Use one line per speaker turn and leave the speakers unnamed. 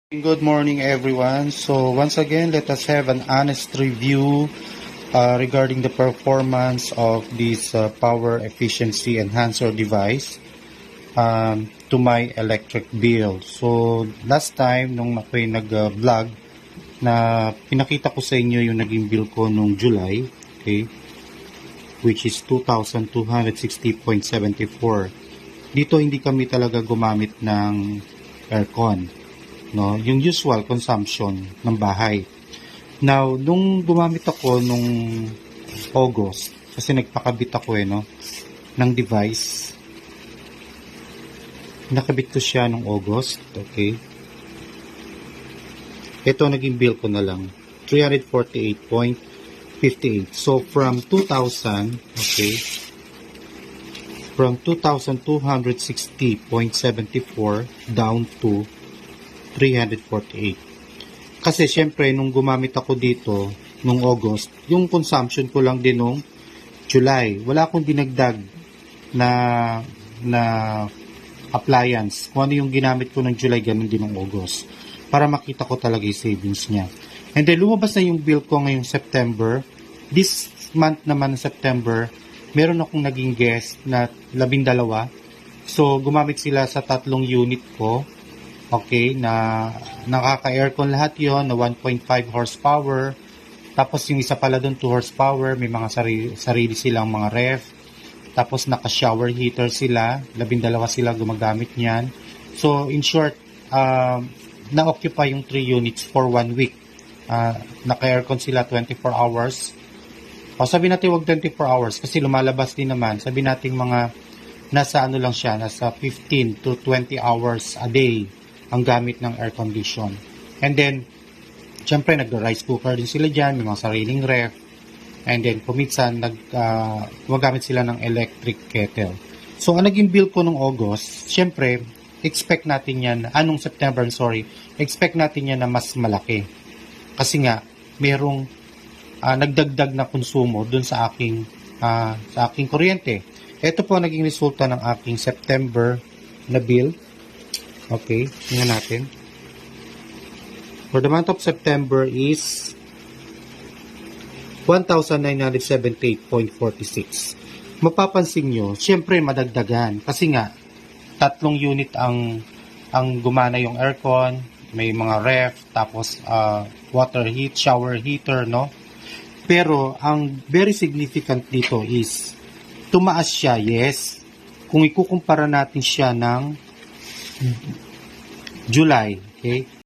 Good morning, everyone. So once again, let us have an honest review regarding the performance of this power efficiency enhancer device to my electric bill. So last time nung ako'y nag-vlog na pinakita ko sa inyo yung naging bill ko nung July, okay, which is 2,260.74. Dito hindi kami talaga gumamit ng aircon. No, yung usual consumption ng bahay. Now, nung gumamit ako nung August, kasi nagpakabit ako ng device. Nakabit ko siya nung August, okay. Ito naging bill ko na lang, 348.58. So from 2,000, okay, from 2,260.74 down to 348. Kasi syempre nung gumamit ako dito nung August, yung consumption ko lang din nung July. Wala akong dinagdag na appliance. Kung ano yung ginamit ko ng July, ganun din ng August. Para makita ko talaga yung savings niya. And then lumabas na yung bill ko ngayong September. This month naman ng September, meron akong naging guest na 12. So gumamit sila sa 3 unit ko. Okay, na nakaka-aircon lahat yon na 1.5 horsepower. Tapos yung isa pala doon 2 horsepower, may mga sarili silang mga ref. Tapos naka-shower heater sila, 12 sila gumagamit niyan. So in short, na-occupy yung 3 units for 1 week. Naka-aircon sila 24 hours. O sabi natin wag 24 hours kasi lumalabas din naman. Sabi natin mga nasa lang siya, nasa 15 to 20 hours a day ang gamit ng air condition. And then, syempre, nag-rice cooker din sila dyan, may mga sariling ref. And then, kumitsan, gumagamit sila ng electric kettle. So, ang naging bill ko nung August, syempre, expect natin yan, expect natin yan na mas malaki. Kasi nga, merong nagdagdag na konsumo dun sa aking kuryente. Ito po naging resulta ng aking September na bill. Okay, tingnan natin. For the month of September is 1,978.46. Mapapansin nyo, syempre madagdagan. Kasi nga, 3 unit ang gumana yung aircon, may mga ref, tapos water heat, shower heater, no? Pero, ang very significant dito is, tumaas siya, yes. Kung ikukumpara natin siya ng July, okay?